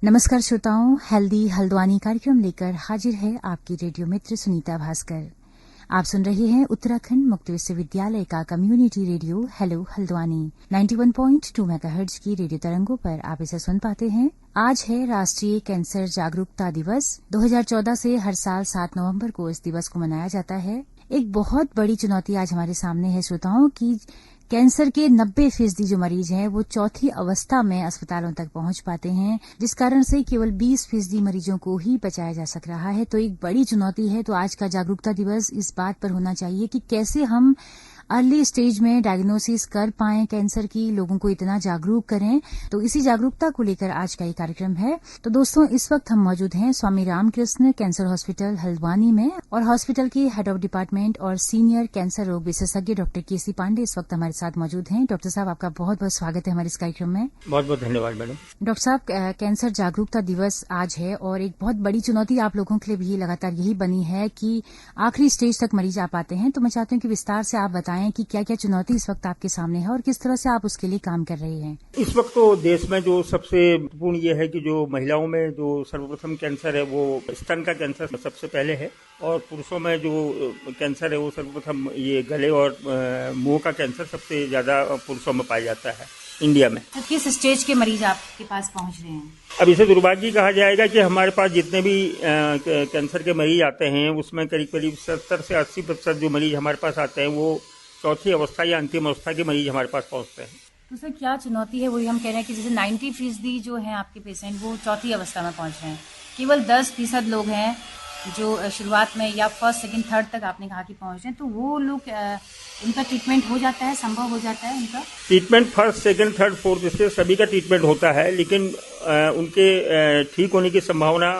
नमस्कार श्रोताओं, हेल्दी हल्द्वानी कार्यक्रम लेकर हाजिर है आपकी रेडियो मित्र सुनीता भास्कर। आप सुन रहे हैं उत्तराखंड मुक्त विश्वविद्यालय का community radio hello Haldwani 91.2 megahertz की रेडियो तरंगों पर आप इसे सुन पाते हैं। आज है राष्ट्रीय कैंसर जागरूकता दिवस। 2014 से हर साल 7 नवंबर को इस दिवस को मनाया जाता है। एक बहुत बड़ी चुनौती आज हमारे सामने है श्रोताओं की कैंसर के 90% जो मरीज हैं वो चौथी अवस्था में अस्पतालों तक पहुंच पाते हैं, जिस कारण से केवल 20% मरीजों को ही बचाया जा सक रहा है। तो एक बड़ी चुनौती है। तो आज का जागरूकता दिवस इस बात पर होना चाहिए कि कैसे हम अर्ली स्टेज में डायग्नोसिस कर पाएं कैंसर की, लोगों को इतना जागरूक करें। तो इसी जागरूकता को लेकर आज का ये कार्यक्रम है। तो दोस्तों, इस वक्त हम मौजूद हैं स्वामी रामकृष्ण कैंसर हॉस्पिटल हल्द्वानी में और हॉस्पिटल के हेड ऑफ डिपार्टमेंट और सीनियर कैंसर रोग विशेषज्ञ डॉक्टर केसी पांडे इस वक्त हमारे साथ मौजूद हैं। डॉक्टर साहब, आपका बहुत बहुत स्वागत है हमारे इस कार्यक्रम में। बहुत बहुत धन्यवाद मैडम। डॉक्टर साहब, कैंसर जागरूकता दिवस आज है और एक बहुत बड़ी चुनौती आप लोगों के लिए भी लगातार यही बनी है कि आखिरी स्टेज तक मरीज आ पाते हैं। तो मैं चाहती हूँ कि विस्तार से आप बताएं कि क्या क्या चुनौती इस वक्त आपके सामने है और किस तरह से आप उसके लिए काम कर रहे हैं। इस वक्त तो देश में जो सबसे महत्वपूर्ण ये है कि जो महिलाओं में जो सर्वप्रथम कैंसर है वो स्तन का कैंसर सबसे पहले है, और पुरुषों में जो कैंसर है वो सर्वप्रथम ये गले और मुंह का कैंसर सबसे ज्यादा पुरुषों में पाया जाता है इंडिया में। तो किस स्टेज के मरीज आपके पास पहुंच रहे हैं? अब इसे दुर्भाग्य कहा जाएगा कि हमारे पास जितने भी कैंसर के मरीज आते हैं उसमें करीब करीब 70 से 80% जो मरीज हमारे पास आते हैं वो चौथी अवस्था या अंतिम अवस्था के मरीज हमारे पास पहुंचते हैं। तो सर, क्या चुनौती है? वही हम कह रहे हैं कि जैसे 90% जो हैं आपके पेशेंट वो चौथी अवस्था में पहुंच रहे हैं, केवल 10% लोग हैं जो शुरुआत में या फर्स्ट सेकंड थर्ड तक आपने कहा कि पहुंच रहे हैं। तो वो लोग उनका ट्रीटमेंट हो जाता है, संभव हो जाता है उनका treatment? First second third fourth इससे सभी का ट्रीटमेंट होता है, लेकिन उनके ठीक होने की संभावना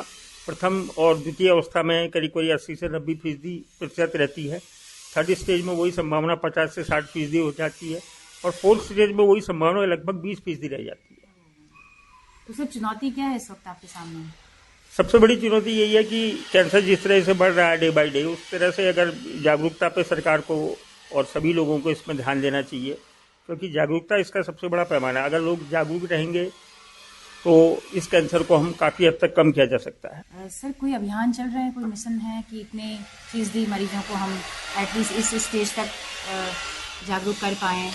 प्रथम और द्वितीय अवस्था में करीब करीब 80 से 90% रहती है। थर्ड स्टेज में वही संभावना 50 से 60% हो जाती है, और फोर्थ स्टेज में वही संभावना लगभग 20% रह जाती है। तो सर, चुनौती क्या है इस वक्त आपके सामने? सबसे बड़ी चुनौती यही है कि कैंसर जिस तरह से बढ़ रहा है डे बाय डे, उस तरह से अगर जागरूकता पे सरकार को और सभी लोगों को इसमें ध्यान देना चाहिए, क्योंकि जागरूकता इसका सबसे बड़ा पैमाना है। अगर लोग जागरूक रहेंगे तो इस कैंसर को हम काफी हद तक कम किया जा सकता है। सर, कोई अभियान चल रहा है, कोई मिशन है कि इतने फीसदी मरीजों को हम एटलीस्ट इस स्टेज तक जागरूक कर पाएं?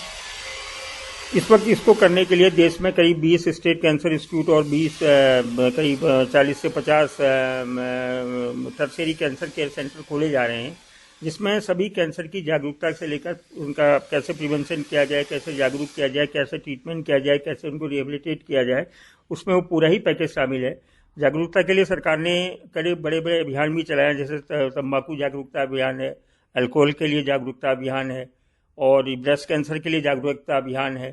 इस वक्त इसको करने के लिए देश में करीब 20 स्टेट कैंसर इंस्टीट्यूट और 20 करीब 40 से 50 टर्शियरी कैंसर केयर सेंटर खोले जा रहे हैं, जिसमें सभी कैंसर की जागरूकता से लेकर उनका कैसे प्रिवेंशन किया जाए, कैसे जागरूक किया जाए, कैसे ट्रीटमेंट किया जाए, कैसे उनको रिहेबिलिटेट किया जाए, उसमें वो पूरा ही पैकेज शामिल है। जागरूकता के लिए सरकार ने कई बड़े बड़े अभियान भी चलाए, जैसे तंबाकू जागरूकता अभियान है, अल्कोहल के लिए जागरूकता अभियान है, और ब्रेस्ट कैंसर के लिए जागरूकता अभियान है।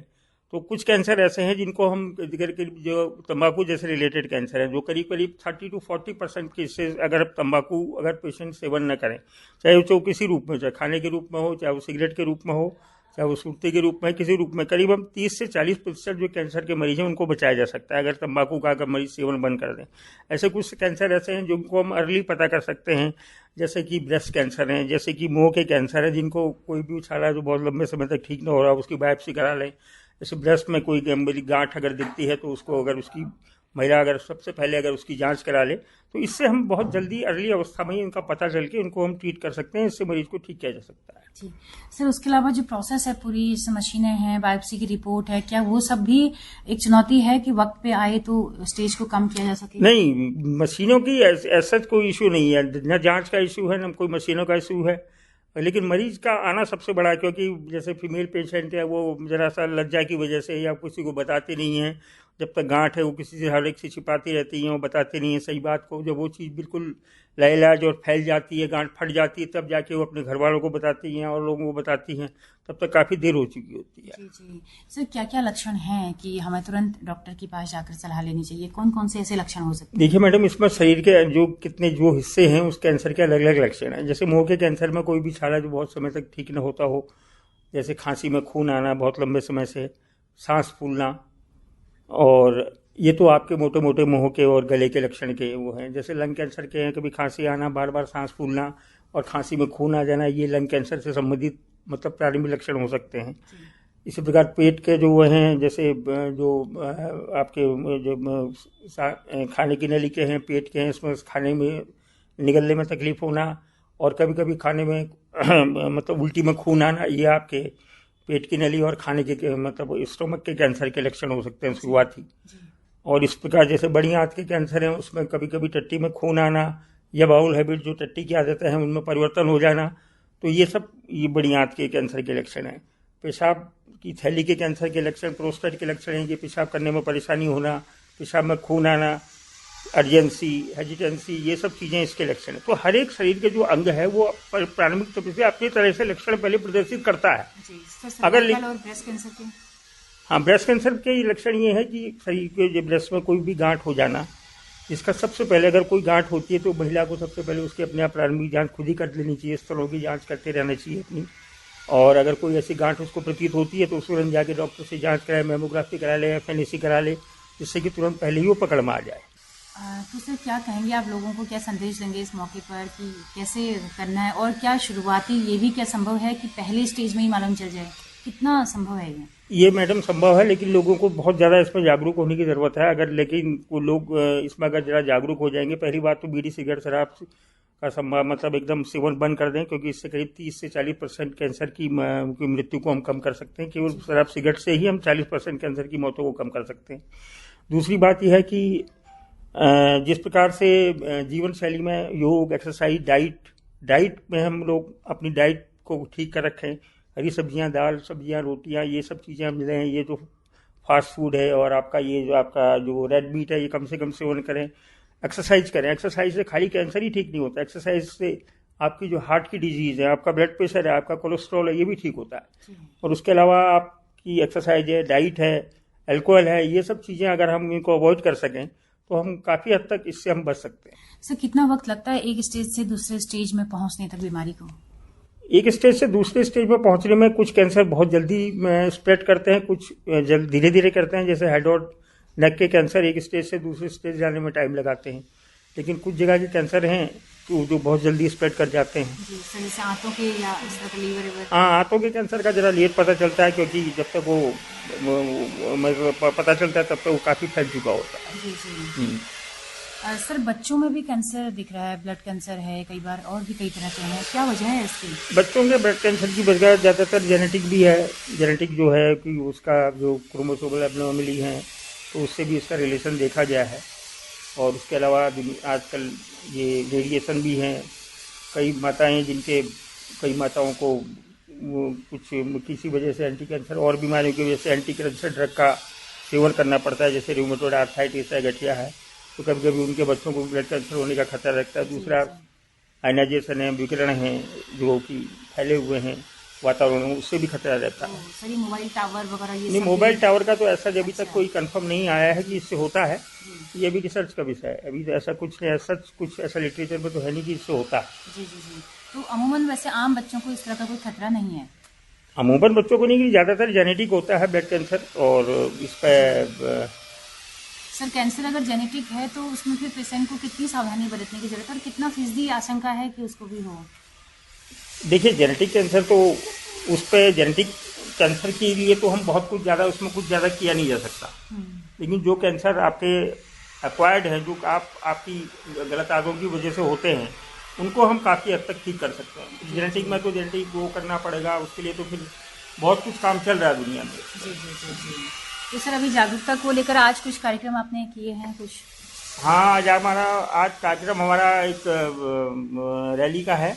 तो कुछ कैंसर ऐसे हैं जिनको हम जो तंबाकू जैसे रिलेटेड कैंसर है, जो करीब करीब 30 to 40% केसेस अगर तंबाकू अगर पेशेंट सेवन न करें, चाहे वो किसी रूप में, चाहे खाने के रूप में हो, चाहे वो सिगरेट के रूप में हो, चाहे वो सुर्ती के रूप में, किसी रूप में, करीब हम 30 से 40% जो कैंसर के मरीज हैं उनको बचाया जा सकता है अगर तंबाकू का अगर मरीज सेवन बंद कर दें। ऐसे कुछ कैंसर ऐसे हैं जिनको हम अर्ली पता कर सकते हैं, जैसे कि ब्रेस्ट कैंसर हैं, जैसे कि मुंह के कैंसर है, जिनको कोई भी उछाला जो बहुत लंबे समय तक ठीक न हो रहा, उसकी बायोप्सी करा लें। जैसे ब्रेस्ट में कोई गंभीर गांठ अगर दिखती है तो उसको अगर उसकी महिला अगर सबसे पहले अगर उसकी जांच करा ले तो इससे हम बहुत जल्दी अर्ली अवस्था में ही उनका पता चल के उनको हम ट्रीट कर सकते हैं, इससे मरीज को ठीक किया जा सकता है। जी सर, उसके अलावा जो प्रोसेस है, पूरी मशीनें हैं, बायोप्सी की रिपोर्ट है, क्या वो सब भी एक चुनौती है कि वक्त पे आए तो स्टेज को कम किया जा सके? नहीं, मशीनों की ऐसा कोई इशू नहीं है, न जांच का इशू है न कोई मशीनों का इशू है, लेकिन मरीज का आना सबसे बड़ा है। क्योंकि जैसे फीमेल पेशेंट है वो जरा सा लज्जा की वजह से या किसी को बताते नहीं है, जब तक गांठ है वो किसी से हर एक से छिपाती रहती हैं, वो बताते नहीं है सही बात को। जब वो चीज़ बिल्कुल लाइलाज और फैल जाती है, गांठ फट जाती है, तब जाके वो अपने घर वालों को बताती हैं और लोगों को बताती हैं, तब तक काफ़ी देर हो चुकी होती है। जी जी सर, क्या क्या लक्षण हैं कि हमें तुरंत डॉक्टर के पास जाकर सलाह लेनी चाहिए? कौन कौन से ऐसे लक्षण हो सकते हैं? देखिए मैडम, इसमें शरीर के जो हिस्से हैं उस कैंसर के अलग अलग लक्षण हैं। जैसे मुंह के कैंसर में कोई भी छाला जो बहुत समय तक ठीक न होता हो, जैसे खांसी में खून आना बहुत लंबे समय से, सांस फूलना, और ये तो आपके मोटे मोटे मुंह के और गले के लक्षण के वो हैं। जैसे लंग कैंसर के हैं, कभी खांसी आना, बार बार सांस फूलना और खांसी में खून आ जाना, ये लंग कैंसर से संबंधित मतलब प्रारंभिक लक्षण हो सकते हैं। इसी प्रकार पेट के जो हैं, जैसे जो आपके जो खाने की नली के हैं, पेट के हैं, इसमें खाने में निगलने में तकलीफ होना और कभी कभी खाने में मतलब उल्टी में खून आना, ये आपके पेट की नली और खाने के मतलब स्टोमक के कैंसर के लक्षण हो सकते हैं शुरुआती। और इस प्रकार जैसे बड़ी आंत के कैंसर हैं, उसमें कभी कभी टट्टी में खून आना या बाउल हैबिट जो टट्टी की आदतें हैं उनमें परिवर्तन हो जाना, तो ये बड़ी आंत के कैंसर के लक्षण हैं। पेशाब की थैली के कैंसर के लक्षण, प्रोस्टेट के लक्षण हैं कि पेशाब करने में परेशानी होना, पेशाब में खून आना, अर्जेंसी, हेजिटेंसी, ये सब चीज़ें इसके लक्षण हैं। तो हर एक शरीर के जो अंग है वो प्रारंभिक तौर से अपनी तरह से लक्षण पहले प्रदर्शित करता है। अगर और ब्रेस्ट कैंसर के, हाँ, ब्रेस्ट कैंसर के लक्षण ये है कि शरीर के ब्रेस्ट में कोई भी गांठ हो जाना, इसका सबसे पहले अगर कोई गांठ होती है तो महिला को सबसे पहले उसकी अपने आप प्रारंभिक जांच खुद ही कर लेनी चाहिए, स्तनों की जांच करते रहना चाहिए अपनी। और अगर कोई ऐसी गांठ उसको प्रतीत होती है तो तुरंत जाके डॉक्टर से जांच कराए, मेमोग्राफी करा ले, FNAC करा ले, जिससे कि तुरंत पहले ही वो पकड़ में आ जाए। तो सर क्या कहेंगे आप लोगों को, क्या संदेश देंगे इस मौके पर कि कैसे करना है, और क्या शुरुआती ये भी क्या संभव है कि पहले स्टेज में ही मालूम चल जाए, कितना संभव है ये मैडम संभव है, लेकिन लोगों को बहुत ज़्यादा इसमें जागरूक होने की ज़रूरत है। लेकिन वो लोग इसमें अगर ज़रा जागरूक हो जाएंगे, पहली बात तो बीड़ी सिगरेट शराब का मतलब एकदम सेवन बंद कर दें, क्योंकि इससे करीब 30 से 40% कैंसर की मृत्यु को हम कम कर सकते हैं। केवल शराब सिगरेट से ही हम 40% कैंसर की मौतों को कम कर सकते हैं। दूसरी बात यह है कि जिस प्रकार से जीवन शैली में योग, एक्सरसाइज, डाइट में हम लोग अपनी डाइट को ठीक कर रखें, हरी सब्जियां, दाल सब्जियां, रोटियां, ये सब चीज़ें हम लें, ये जो फास्ट फूड है और आपका जो रेड मीट है ये कम से कम सेवन करें, एक्सरसाइज करें। एक्सरसाइज से खाली कैंसर ही ठीक नहीं होता, एक्सरसाइज से आपकी जो हार्ट की डिजीज़ है, आपका ब्लड प्रेशर है, आपका कोलेस्ट्रॉल है, ये भी ठीक होता है। और उसके अलावा आपकी एक्सरसाइज है, डाइट है, अल्कोहल है, ये सब चीज़ें अगर हम इनको अवॉइड कर सकें तो हम काफ़ी हद तक इससे हम बच सकते हैं। सर कितना वक्त लगता है एक स्टेज से दूसरे स्टेज में पहुंचने तक बीमारी को? एक स्टेज से दूसरे स्टेज में पहुंचने में कुछ कैंसर बहुत जल्दी स्प्रेड करते हैं, कुछ धीरे धीरे करते हैं। जैसे हेड और नेक के कैंसर एक स्टेज से दूसरे स्टेज जाने में टाइम लगाते हैं, लेकिन कुछ जगह के कैंसर हैं तो जो बहुत जल्दी स्प्रेड कर जाते हैं। जैसे आंतों के या लीवर? हाँ, आंतों के कैंसर का जरा लेट पता चलता है, क्योंकि जब तक वो पता चलता है तब तक वो काफ़ी फैल चुका होता है। जी। सर बच्चों में भी कैंसर दिख रहा है, ब्लड कैंसर है कई बार, और भी कई तरह के हैं, क्या वजह है इसकी? बच्चों के ब्लड कैंसर की वजह ज़्यादातर जेनेटिक भी है। जेनेटिक जो है कि उसका जो क्रोमोसोमल एब्नॉर्मली है तो उससे भी इसका रिलेशन देखा गया है। और उसके अलावा आजकल ये रेडिएशन भी हैं। कई माताओं को कुछ किसी वजह से एंटी कैंसर और बीमारियों की वजह से एंटी कैंसर ड्रग का सेवन करना पड़ता है, जैसे रूमेटॉइड आर्थराइटिस है, गठिया है, तो कभी कभी उनके बच्चों को ब्लड कैंसर होने का खतरा रहता है। दूसरा आयनाइजेशन है, विकिरण है जो कि फैले हुए हैं वातावरण में, उससे भी खतरा रहता है। सर मोबाइल टावर वगैरह नहीं, मोबाइल टावर का तो ऐसा अभी तक कोई कंफर्म नहीं आया है कि इससे होता है, ये भी रिसर्च का विषय है। अभी तो ऐसा कुछ ऐसा लिटरेचर में तो है नहीं कि इससे होता है। जी। तो अमूमन वैसे आम बच्चों को इस तरह का कोई खतरा नहीं है? अमूमन बच्चों को नहीं, ज़्यादातर जेनेटिक होता है ब्लड कैंसर। और इस पर सर कैंसर अगर जेनेटिक है तो उसमें फिर पेशेंट को कितनी सावधानी बरतने की जरूरत है, और कितना फीसदी आशंका है कि उसको भी हो? देखिए, जेनेटिक कैंसर तो उस पर जेनेटिक कैंसर के लिए तो हम उसमें कुछ ज़्यादा किया नहीं जा सकता। लेकिन जो कैंसर आपके एक्वायर्ड हैं, जो आपकी गलत आदतों की वजह से होते हैं, उनको हम काफ़ी हद तक ठीक कर सकते हैं। जेनेटिक में तो जेनेटिक वो करना पड़ेगा, उसके लिए तो फिर बहुत कुछ काम चल रहा है दुनिया में। जी। तो सर अभी जागरूकता को लेकर आज कुछ कार्यक्रम आपने किए हैं कुछ? हाँ, आज कार्यक्रम हमारा एक रैली का है,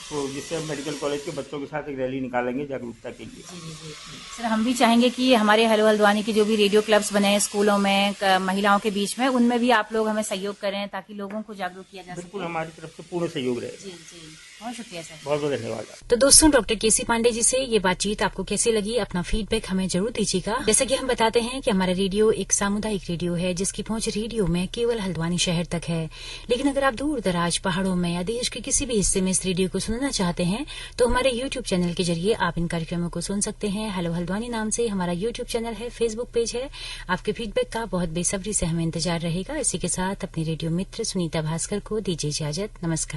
तो जिससे हम मेडिकल कॉलेज के बच्चों के साथ एक रैली निकालेंगे जागरूकता के लिए। जी। सर हम भी चाहेंगे कि हमारे हेलो हल्द्वानी के जो भी रेडियो क्लब्स बने हैं स्कूलों में, महिलाओं के बीच में, उनमें भी आप लोग हमें सहयोग करें ताकि लोगों को जागरूक किया जा सके। बिल्कुल, हमारी तरफ से पूर्ण सहयोग रहेगा। जी। बहुत शुक्रिया सर। बहुत बहुत धन्यवाद। तो दोस्तों, डॉक्टर केसी पांडे जी से ये बातचीत आपको कैसी लगी, अपना फीडबैक हमें जरूर दीजिएगा। जैसा कि हम बताते हैं कि हमारा रेडियो एक सामुदायिक रेडियो है जिसकी पहुंच रेडियो में केवल हल्द्वानी शहर तक है। लेकिन अगर आप दूर दराज पहाड़ों में या देश के किसी भी हिस्से में इस रेडियो को सुनना चाहते हैं तो हमारे यूट्यूब चैनल के जरिए आप इन कार्यक्रमों को सुन सकते हैं। हेलो हल्द्वानी नाम से हमारा यूट्यूब चैनल है, फेसबुक पेज है। आपके फीडबैक का बहुत बेसब्री से हमें इंतजार रहेगा। इसी के साथ अपनी रेडियो मित्र सुनीता भास्कर को दीजिए इजाजत। नमस्कार।